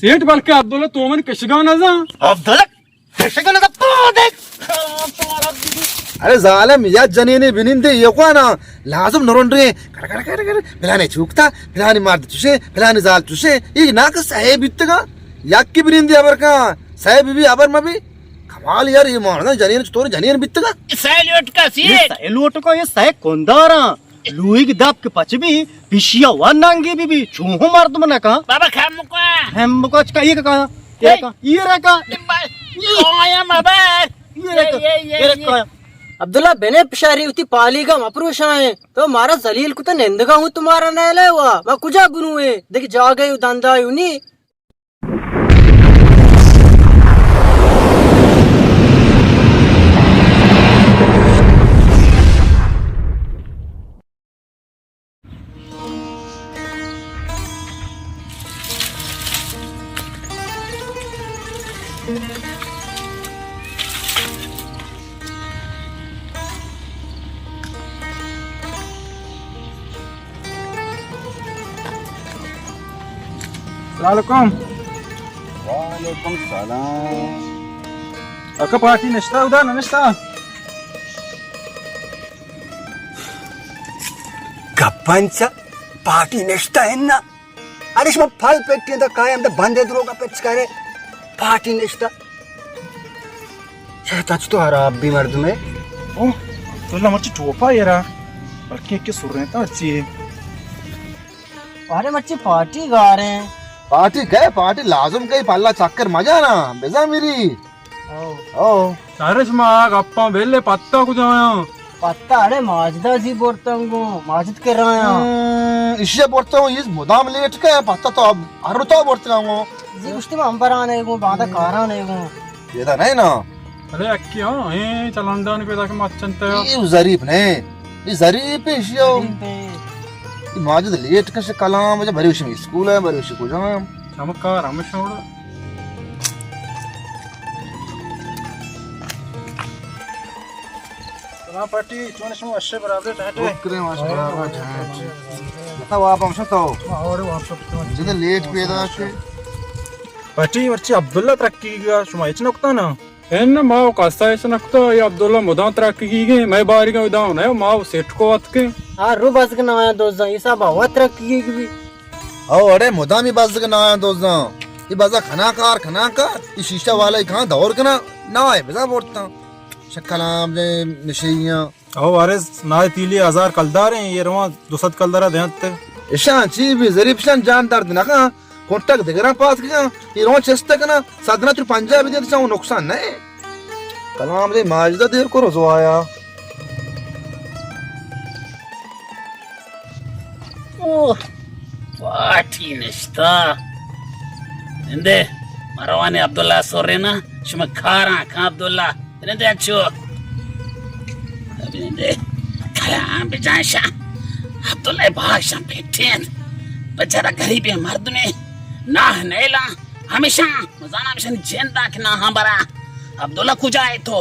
सेठ बल्कि अब्दुल्ला तो मन कशगाव ना जा अब्दुल्ला कशगाव ना तो देख अरे जालम या जनीने बिनिंदे यकोना लाजम नरोंड्रे कर कर कर कर फिलाने चूकता फिलाने मार तुसे फिलाने जाल तुसे ये ना का साहेब इत्तगा याक्की बिनिंदे अबर का साहेब भी अबर मबी कमाल यार ये मारना जनीने तोरे जनीने बित्तगा सैल्यूट का सीट सैल्यूट को ये सह कोंदारा लुई की दाब के पचबी पिशिया वन नांगी भी चूहो मार तुम ना का बाबा हम को का ये का ये रे का आया मबर ये रे का अब्दुल्ला बेने पिशारी उती पालीगा मपरूशाए तो मारा जलील कुता निंदगा हूँ तुम्हारा नहले हुआ मैं कुजा बुनुए देखी जा गई दांदा यूनी वालेकुम वालेकुम सलाम अका पार्टी नश्ता उदा नश्ता गप्पांचा पार्टी नेस्टा है ना अरे इसमें फल पेटी तो काय हम तो बंदे द्रोगा पेच करे पार्टी नेस्टा शायद तो हराब भी मर्द में ओ तुला मच्ची टोपा येरा बल्कि के सुरने ता अच्छी अरे मच्छी पार्टी गा रहे हैं पार्टी गए पार्टी लाजम गई पल्ला चक्कर मजा ना बेजा मेरी ओ सारे स्मा गप्पा बेले पत्ता को जाया पत्ता अरे माजदा जी बोलतंगो माजिद के रहा इसे बोलता हूँ इस मुदाम लेट के पत्ता तो अब हर तो बोलता हूँ जी उस्ती में अंबर आने को बांधा कारा ने को ये तो नहीं ना अरे अक्की हां ए चलंदान पे ताके मच्छंते ये जरीफ है इसे माजिद लेट के से कलाम मुझे भरी उसी स्कूल है भरी उसी को जाऊँ चमत्कार हमेशा उड़ा ना पार्टी चोने से अच्छे बराबर टाटे करे मास्टर आप हमसे तो और वापस जिधर लेट पे था के पार्टी वर्ची अब्दुल्ला तरक्की का शुमाइच नक्ता ना एन माओ कास्ता ऐसा नक्ता ये अब्दुल्ला मुदा तरक्की की गई मैं बारी का उदाव ना माओ सेठ को वत के हाँ रू बस के नया दोस्त ये सब बहुत रखी भी ओ अरे मुदामी बाज का ना दोस्तों ये बाजा खनाकार ये शीशा वाला ही कहाँ दौर के ना है बेजा बोलता शक्कलाम जे नशीया ओ अरे ना तीली हजार कलदार हैं ये रवा दुसत कलदारा देहते ईशान ची भी जरीब शान जानदार दिना का कोंटक दिगरा पास के ये रो चेस्ते का ना साधना तू पंजाबी दे चाहूं नुकसान नहीं कलाम जे माजदा देर को रोजो आया ओह पार्टी नेस्टा इंदे मरवाने अब्दुल्ला सोरेना शुमा खारा का अब्दुल्ला इंदे अच्छो इंदे कलाम बेजाशा अब्दुल्ला भाषा पेटेन बेचारा गरीब है मर्द ने ना नेला हमेशा मजाना हमेशा जेंदा के ना हमारा अब्दुल्ला कुजाए तो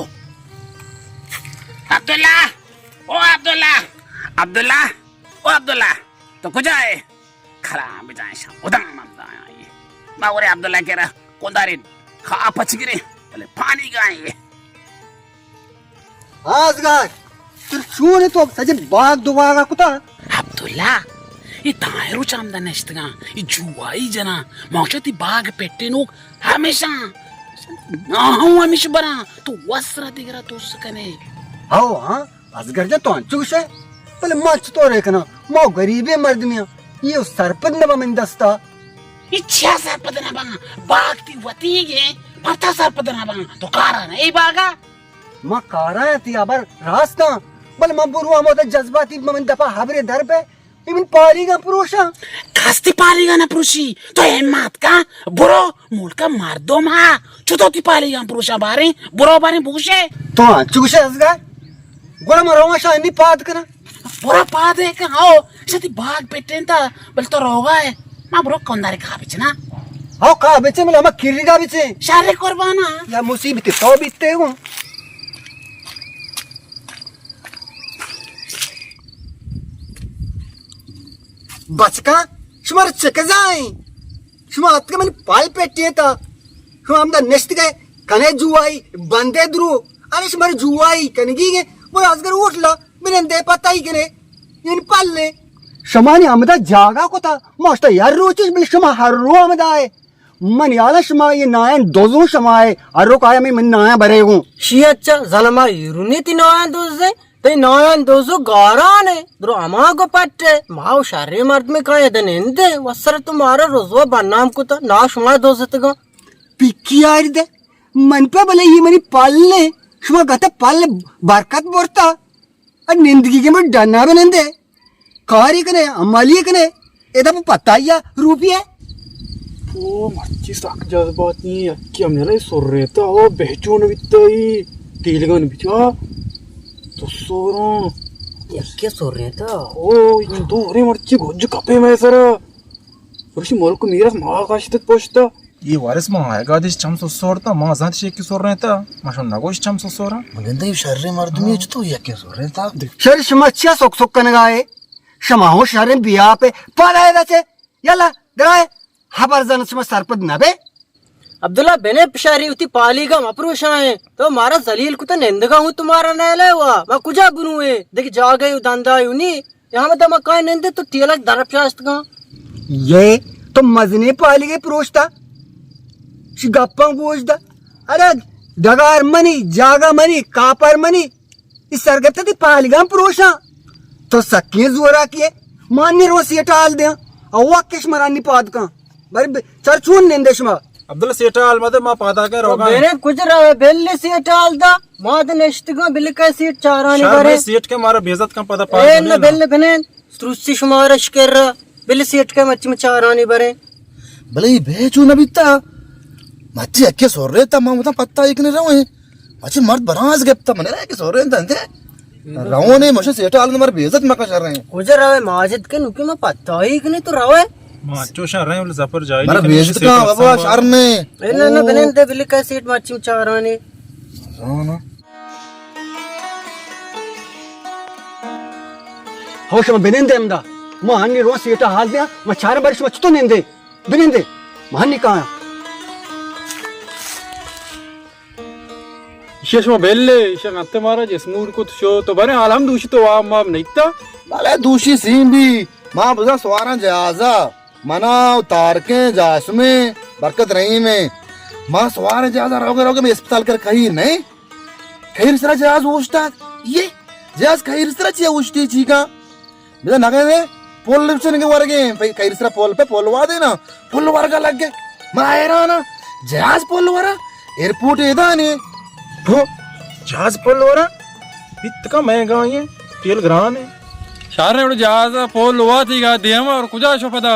अब्दुल्ला ओ अब्दुल्ला तो कुजाए खरा बेजाशा उदम ममदाई मावरे अब्दुल्ला केरा कोंदारी खा पचगिरे पहले पानी गाए आज गाय फिर चूने तो सजन बाग दुबागा कुता अब्दुल्ला ये तायरू चामदा नष्टगा ये जुवाई जना मौशती बाग पेट्टेनो हमेशा ना हूं हमेशा बना तो वस्त्र दिगरा तो सकने आओ हाँ असगर जा तो अंचुक से पहले मच तो रेखना मौ गरीबे मर्द में ये सरपद न बमन दस्ता इच्छा सरपद न बना बाग ती वतीगे पता सरपद न बना तो कारा नहीं बागा मां कारा है ती अबर रास्ता बल मां बुरुआ मोद जज्बाती बमन दफा हबरे दर पे इवन पालीगा पुरुषा कास्ती पालीगा ना पुरुषी तो हिम्मत का बुरो मुल्का मार दो मा चुतोती पालीगा पुरुषा बारे बुरो बारे भूषे तो अंचुक से असगर गोला मरोमा शांति पाद करा बुरा पाद है का आओ सती बाग पेटेन था बल तो रोगा है मां बुरो कोंदारे खा बिच ना आओ का बेचे मिला मैं किरीगा बेचे शारे कुर्बाना या मुसीबत तो बीतते हूं बचका शुमार चक जाए शुमा अतके मन पाल पेट्टियता शुमा आमदा नेस्ट काय कने जुवाई बंदे द्रू आणि शुमार जुवाई कनगीगे वो आजगर उठला बिनंदे पताई कने इन पालने शमानी आमदा जागा कोता मस्त यार रोचेस बिल शमा हर्रो आमदा आहे मन याला शमा ये नायन दोजो शमाय हर्रो काय मी मन नाया बरेगू शियाचा zalama yuruni ti noyan doze te noyan dozo garane dro amago patte mau shari mard me kaya denende wasara tumhara rozwa banam kuta na shuma dozetga पिक्की यार दे मन पे भले ये मनी पालने शुमा गता पालने बरकत बोरता और निंदगी के मन डरना भी नंदे कारी कने अमाली कने एदा पता या रुपये ओ मच्छी साक जज्बाती अक्की हमने सोरेता ओ बेचून बित्ताई टीलगन बिचा तो सोरो yakke sorreta ओ इन दोरे मच्छी गोज कपे में सर वर्षी मोलक मीरस महाकाशित पोष्टा ये वारिस मा आएगा दिस चम सोरता मा जात शेक की सोरता माशो नगोश चम सोरा मगंदा ये शर्रे मर्दमी तो याके सोरेता शर शमच्छिया सोक सोक कने गाए शमाहो शरे बिया पे पालाए दचे यला दराए हबर जन शमा सरपद नबे अब्दुल्ला बेने पिशारी उती पालीगा मपरुषाए तो मारा जलील कुता नेंदगा हूँ तुम्हारा नैले हुआ मैं कुजा बुनुए देखी जा गई उदांदा यूनी यहाँ में दमा काय नेंदे तो टीलक दरप्यास्त का ये तो मजने पाली के प्रोष्टा गप्पा बोझदा अरे डगार मनी जागा मनी कापर मनी इस सरगत ती पालिगाम प्रोशा तो सक्के जोरा किए मान्य रोसी टाल दे अव्वा किश मरानी पाद का बरे चरचून नेंदेशमा अब्दुल्ला सेटाल मदे मा पादा के रोगा बेने कुछ रहे बेल्ले सीट आलदा माद नेश्तगा बिल्ले का सीट चारानी करे सीट के मारा बेइज्जत का पता पा ए न बेल्ले बने स्ट्रुसी शुमारश कर बिल्ले सीट के मच्ची में चारानी बरे भले ये बेचू न बिता मच्छी याके सोरेता मा मुता पत्ता इकने रहो मच्छी मर्द बराज गेप्ता मने रे के सोरेता अंते रहो ने मशे सेटा आल नंबर बेइज्जत मका कर रहे हैं कुछ रहे माजिद के नुके में पता ही कि नहीं तो रहे मा चोशा रहे बोले जफर जाई मरा बेइज्जत का बाबा शहर में ए न बने दे बिल्ले का सीट मच्ची में चारानी ना होश में बिनेंदे अमदा मान्य रोज सीटा हाल दिया मैं 4 वर्ष में तो नेंदे बिनेंदे मान्य कहा विशेष बेल्ले इशे अत्ते मारा जिस्मूर को शो तो बने आलम दूषित वा माम नैता भले दूषी सीन भी मां बुझा सवारा जहाजा मना उतार के जासमे बरकत रही में मां सवार जहाजा रोगे रोगे में अस्पताल कर कहीं नहीं कहीं सरा जहाज उठता ये जहाज कहीं सरा चिया उठती चीका मेरा नगे ने पोल लिप्सन के वर्गे कहीं सरा पोल पे पोलवा देना पोल वर्गा लग गए मायरा ना जहाज पोल वरा एयरपोर्ट एदा ने हो जहाज पोल वरा इतना महंगा ये तेल ग्रान है शारे उड़ जहाज पोल हुआ थी गा देम और कुजा शो पता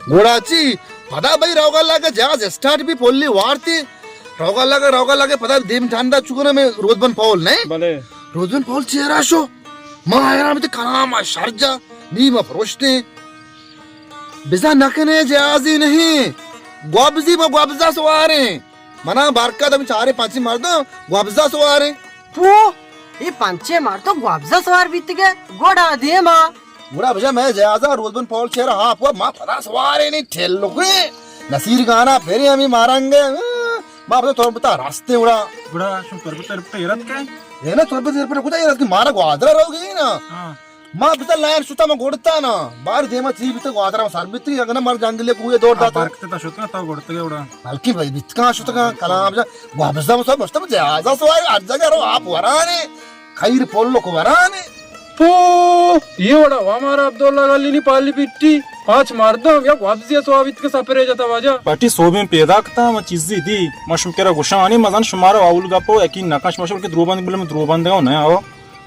घोड़ाची पता भाई रोगा लगे जहाज स्टार्ट भी पोल्ली वारती रोगा लगे पता देम ठंडा चुकने में रोजबन पोल नहीं भले रोजबन पोल चेहरा शो मायरा में तो कलाम शारजा नी में फरोशते बिजा नकने जहाजी नहीं ग्वाबजी में ग्वाबजा सवारे मना बारका तुम 4-5 मार दो ग्वाबजा सवारे वो ये पंचे मार तो ग्वाबजा सवार बीत गए गोड़ा दे माँ बुरा भैया मैं जहाजा रोजबन पोल चेहरा हाँ पुआ माँ फरा सवारे नहीं ठेल लोगे नसीर गाना फिर हम ही मारेंगे माँ बता थोड़ा बता रास्ते उड़ा बड़ा शो पर पेरत का ये ना थोड़ा बता पर कुछ ये कि मारा ग्वादरा रहोगे ना हां माँ बता लाइन सुता में गोड़ता ना बाहर देमा चीज भी तो ग्वादरा में सरबित्री अगर ना मर जंगले कुए दौड़ता था बरकते ता शुतना ता गोड़ते के उड़ा हल्की भाई बितका सुतका कलाम जा ग्वाबजा में सब मस्त में जहाजा सवार आज जगह रो आप वराने खैर पोल्लो को वराने तो ये वड़ा हमारा अब्दुल्ला गली नी पाली पिट्टी 5 मार दो या वापसी स्वावित के सपरे जाता वाजा पार्टी सोबे पैदा करता म चीज दी मशम केरा गुशानी मजन शुमारा आउल गपो यकीन नकाश मशम के द्रोबंद बिल में द्रोबंद हो ना आओ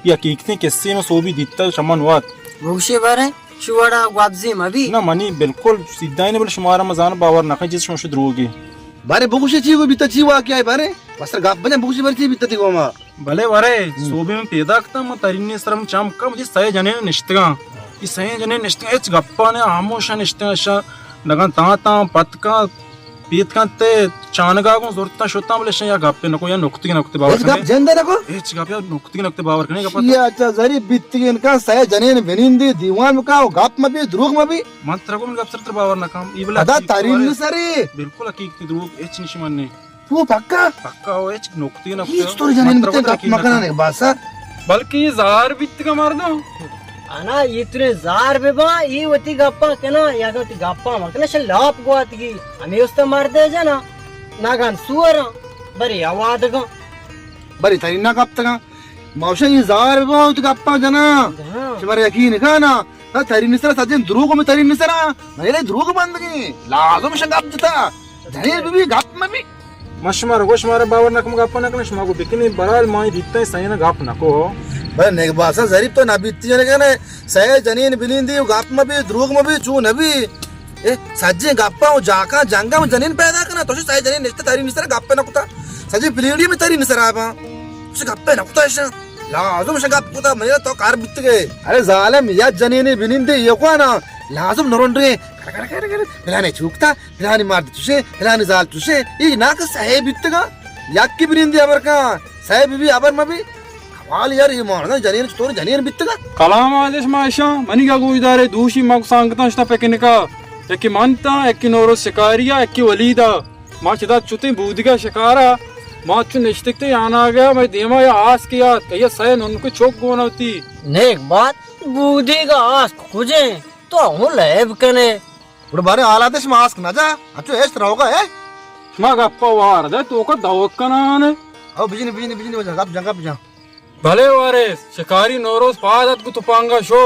या कीकते किस्से में सोबी दित्ता शमन वात भूषे बारे शुवाड़ा ग्वाबजी मभी ना मनी बिल्कुल सीधा ने बोले शुमारा मजान बावर नका जिस शोश द्रोगी बारे बुगुशे चीव बिता चीवा क्या है बारे वस्त्र गाप बने बुगुशे बरची बिता ती गोमा भले वरे सोबे में पैदा करता म तरिने सरम चाम का मुझे सहे जने निष्ठगा इस सहे जने निष्ठगा एच गप्पा ने आमोशा निष्ठगा नगन ता पतका पीत कांते चानगा को जोरता शोता बोले या गप्पे नको या नुक्ती बावर गप जंदे नको गप या नुक्ती बावर कने गप ये अच्छा जरी बित्ती इनका सह जनेन बिनिंदी दीवान का गप में भी द्रुग में भी मंत्र को गप सर बावर ना काम ई बोले अदा तारीन सरी बिल्कुल हकीकत द्रुग एच निशमने तू पक्का हो एच नुक्ती ये स्टोरी जनेन बित्ते गप मकना नहीं बासा बल्कि जार बित्त का मार दो अना इतने जार बेबा ये वती गप्पा केना या वती गप्पा मकना शे लाप गोतगी आम्ही उस्ता मार दे जना नागान सुअर बरी आवाज ग बरी तारीन ना गप तका मौशा ये जार बहुत गप्पा जना तुम्हारे यकीन का ना तारीन सर सजन द्रुग में तारीन सर मेरे द्रुग बंद गई लाजम शगप जता जनेन भी गप में भी मशमार गोशमार बावर नकम गप्पा नकने शमागो बिकनी बराल माई दित्ते सही ना गप नको बरे नेक बासा जरीब तो ना बीती जने कने सह जनीन बिनिंदी गप में भी द्रुग में भी चू नबी ए सज्जे गप्पा ओ जाका जंगा में जनीन पैदा करना तो सह जनीन निस्ते तारी निसरा गप्पे नकुता सज्जे प्लेडी में तारी निसरा आबा उसे गप्पे नकुता ऐसा लाजम से गप कुता मेरा तो कार बीत गए अरे जालिम या जनीन बिनिंदी ये को ना लाजम नरोंडे कर फिलाने चूकता फिलाने मार तुसे फिलाने जाल तुसे ये ना का सह बीतगा याकी बिनिंदी अबर का सह बीबी अबर में भी वाल यार ये मारना जनेन स्टोरी जनेन बित्तगा कलाम आदेश माशा मनिगा गुइदारे दूशी मग सांगता स्टा पेकिनका एकी मानता एकी नोरो शिकारिया एकी वलीदा मा चिदा चुते बूदिगा शिकारा मा चु निश्तिकते आना गया मैं देमा या आस किया कहिया सयन उनको चोक गोनवती नेक बात बूदी का आस कुजे तो हूं लेब कने उड़ बारे आलादेश मास्क ना जा अच्छो एस्ट रहोगा है मा गप्पा वार दे तो का दवकनाने अब बिजनी वजह जगह जा भले वारे शिकारी नोरोस पादत को तुपांगा शो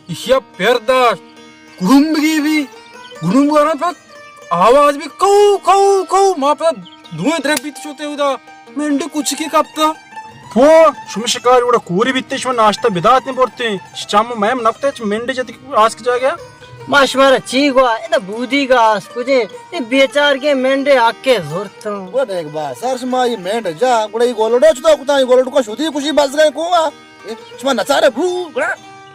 इशिया पेरदाश गुरुम्बगी भी गुरुम गरन पर आवाज भी कौ कौ कौ मा पे धुएं द्रबित चोते उदा मेंढे कुछ की कपता फो शुम शिकारी उड़ा कूरी बित्ते शुम नाश्ता बिदात ने पड़ते शाम मैम नकते मेंढे जति आज के जा गया माशमारा चीगवा ए बूदी का आस कुजे ये बेचार के मेंढे आके जोरता वो देख बा सरस माई मेंढ जा गुड़ा ये गोलडो चुदा कुता ये गोलडो का शुदी खुशी बस गए कोवा ए छमा नचारे भू गुड़ा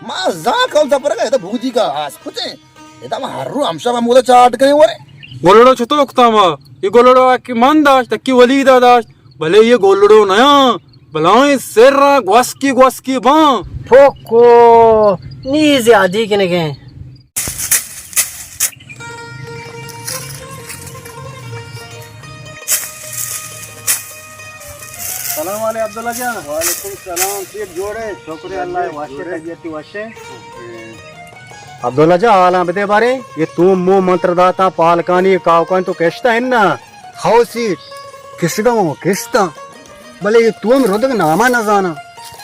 मा जा कल जा पर गए तो भूदी का आस कुते ये तो हरु हमशा बा मुदा चाट गए वरे गोलड़ो छतो कुतामा ये गोलड़ो की मंदाश तक्की वलीदा दाश भले ये गोलड़ो नया भलाए सेरा ग्वास की बा फोको नीज आदि के ने गए सलाम वाले अब्दुल्ला जान वालेकुम सलाम ठीक जोड़े शुक्र अल्लाह वाशे तबियती वाशे अब्दुल्ला जा आला बदे बारे ये तू मो मंत्रदाता पालकानी कावकान तो केष्टा है ना हौसी किस्ता भले ये तुम रोदग नामा न जाना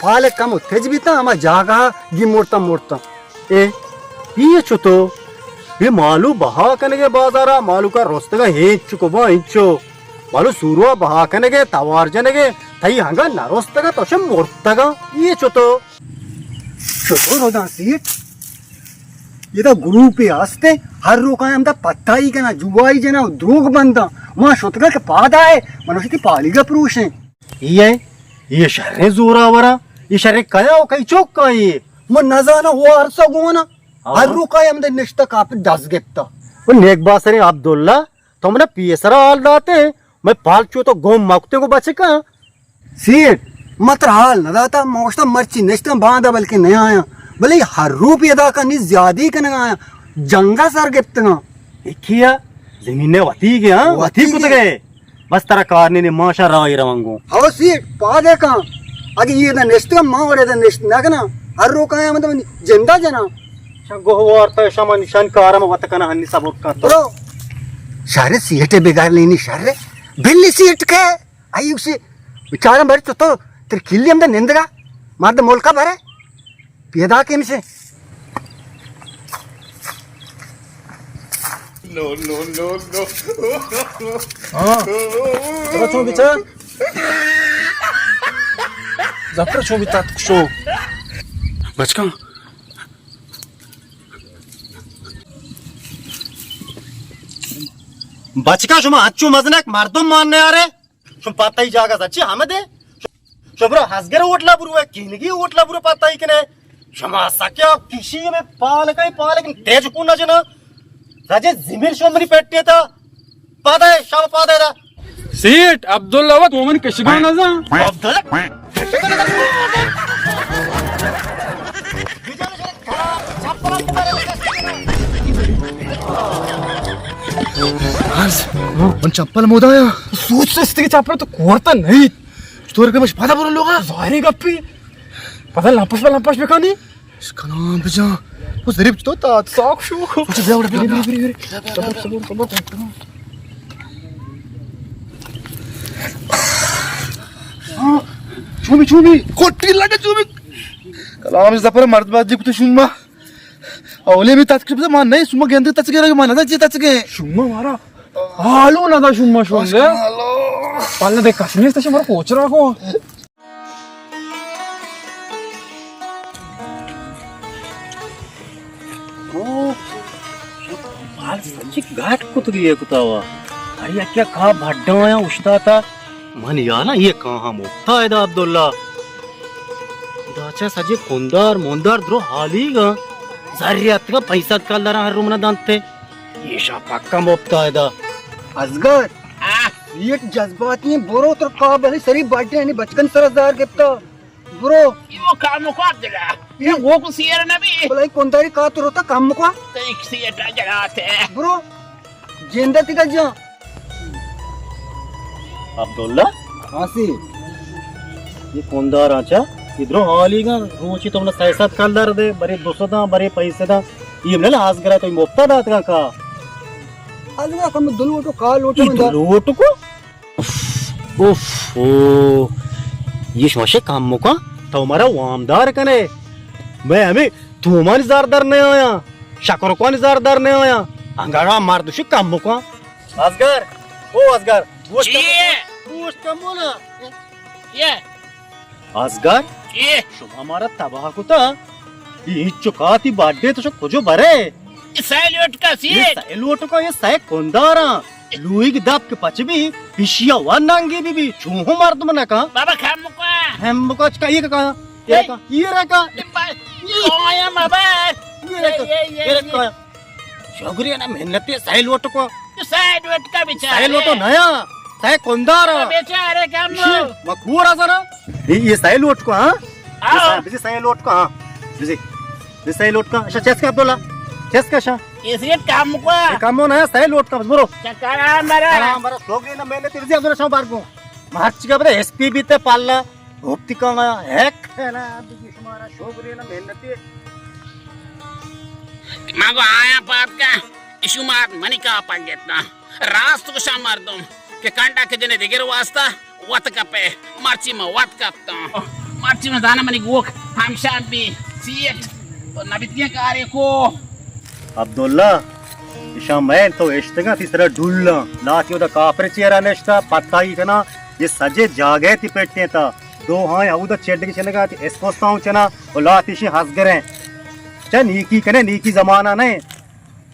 पाले कम तेज बीता हमा जागा गी मोड़ता ए ये चुतो ये मालू बहा कने के बाजारा मालू का रोस्तगा हे चुको बा इंचो मालू सूरुआ बहा कने के तवार जने के तई हंगा नरोस्तगा तोशे मोड़तगा ये चुतो रोदा सीट ये तो गुरु पे आस्ते हर रोका हम ता पत्ता ही कना जुवाई जना द्रोग बंदा मां शोतगा के पाद आए मनुष्य की पालीगा पुरुष है ये शर्रे जोरावरा ये शर्रे कया हो कई चौक का ये मन न जाना वो अरसा गोना हर रोका हम दे निष्ठा कापे दस गेप्ता वो नेक बासरे अब्दुल्ला तुमने पीसरा हाल दाते मैं पालचो तो गोम मकते को बचे का सीट मत हाल न दाता मोस्ता मर्ची निष्ठा बांधा बल्कि नहीं आया भले हर रूप अदा करनी ज्यादा का नहीं आया जंगा सर गेप्तना देखिया जमीने वती गया वती कुत गए बस तेरा कारने ने माशा राई रवंगो हव सीट पादे का आगे ये ना निष्ठा मां वरे दा निष्ठा ना कना हर रोका है मतलब जिंदा जना शगो वार्ता शमा निशान कारम वतकना हन्नी सब का तो सारे सीटे बिगाड़ लेनी सारे बिल्ली सीट के आई उसे विचार भर तो तेरे किल्ली हम निंदगा मार दे मोलका भरे पेदा के से नो हाँ जरा छो बिचा जरा छो बिता शो बचका बचका शुमा अच्छू मजनक मर्दम मानने आ रहे शुम पता ही जागा सच्ची हम दे शुभ्र हसगर ओटला बुरुआ किनगी ओटला बुरु पता ही कने शुमा सक्या किसी में पाल कई पाल तेज कुना जना राजे जिमिर शोमरी पेट्टे था पादे शाम पादे दा सीट अब्दुल्ला वत वमन कशगान जा पण चप्पल मोदाया सूच से चापड़ तो कोरता नहीं स्टोर के बस पता बोल लोगा सारी गप्पी पता लंपस पे खानी इसका नाम बजा वो जरीब तो ता साक शू कुछ जा उड़ा चुमी चुमी कोटी लगे चुमी कलाम जफर मर्दबाजी कुछ शुमा औले भी तच के मान नहीं सुमा गेंद तच के मान ना जी तच के शुम्मा मारा हालो ना दा शुम्मा शुंगे पालने देख कश्मीर तसे मारा कोच रहा को घाट कुत गए कुतावा अरे क्या कहा भड्डाया उछता था मन या ना ये कहाँ मुक्ता है दा अब्दुल्ला दाचा सजे कुंदार मुंदार द्रो हालीगा जरियात का पैसा कालदारा हर रूमना दांते ये शापक्का मुक्ता है दा असगर ये जज्बात नहीं बोरो तो का भले सरी बाटे यानी बचकन सरदार गिफ्ता ब्रो वो काम को आप जला ये वो को सियर ना भी भलाई कोंदारी का तो रोता काम को तो एक सियर जलाते ब्रो जिंदा तिका जा अब्दुल्ला हां सी ये कुंदार आचा इधरो हालीगा रोची तुमने पैसा कालदार दे बरे 200 दा बरे पैसे दा ये हमने आज करा तो मुक्ता दात का अलगा कम दुलो तो का लोटो में लोट को उफ ओ ये शोशे काम मुका तो हमारा वामदार कने मैं हमें तुम्हारी ज़ारदार नहीं आया शक्कर को ज़ारदार नहीं आया अंगारा मार दुशी काम मुका असगर ओ असगर गोश्त कम ना ये असगर ये शुभ हमारा तबाह कुता ये चुकाती बाडे तो कुछ भरे सैल्यूट का ये सीट सैलूट को ये सै कुंदारा लुई की दाब के पचबी पिशिया वन नांगी बीबी चूहो मार तुम ना का बाबा काम को हम को का ये का ये रे का आया मबर ये रे का शुक्रिया ना मेहनती सैलूट को सैल्यूट का बेचारा सैलूट नया सै कुंदारा बेचारे काम मखूरा सर ये सैलूट को हां आओ बिजी सैलूट को हां बिजी ये सैलूट का अच्छा चेस का अब्दुल्ला चेस का शा इसे काम को ये काम ना सैलूट का बरो चकरा मरा हमारा शौक ना मैंने तेरे से अब्दुल्ला शाह बार को मार्च का बरे एसपी भी ते पालना होप्ती का हैक है ना बिजी हमारा शौक रे ना मेहनती मागो आया पात का इशू मार मनी का पागेतना रास्त को शाम मार दूं के कांटा के जने दिगर वास्ता वत कपे मार्ची में वत कपता मार्ची में दाना मनी गोख हम शान भी सीएट और नबितिया कार्य को अब्दुल्ला इशाम मैं तो इश्तगा तीसरा डुल्ला लाती उदा काफर चेहरा नेश्ता पत्ता ही कना ये सजे जागे ती पेटते था दो हाँ याऊदा चेड के चलेगा ती एस्पोस्ता हूँ चना और लाती शी हंस गरे चा नीकी कने नीकी जमाना नहीं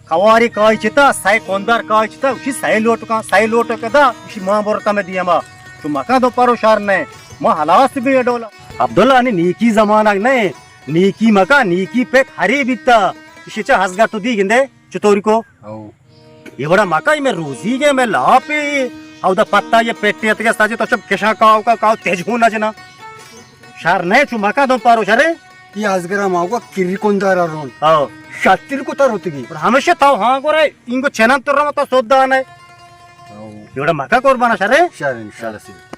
खवारी काय चिता साई कोंदार काय चिता उसी साई लोट का दा उसी मां बोरता में दिया मां तू मका दो पारो शार ने मां हलास भी डोला अब्दुल्ला ने नीकी जमाना नहीं नीकी मका नीकी पे हरी बिता इसीचा हंसगा तो दी गिंदे चतोरी को ये बड़ा मका मैं रोजी के मैं लापे औदा पत्ता ये पेटे तके साजे तो सब केशा काव तेज होना जना शार नहीं चु मका दो पारो शारे ये आजगरा माओ का किरी कोंदारा रोन आओ शातिर को तार होती और हमेशा ताव हाँ को रे इनको चेना तो रहा तो सोदा नहीं ये बड़ा मका कोरबाना शारे शार इंशाल्लाह से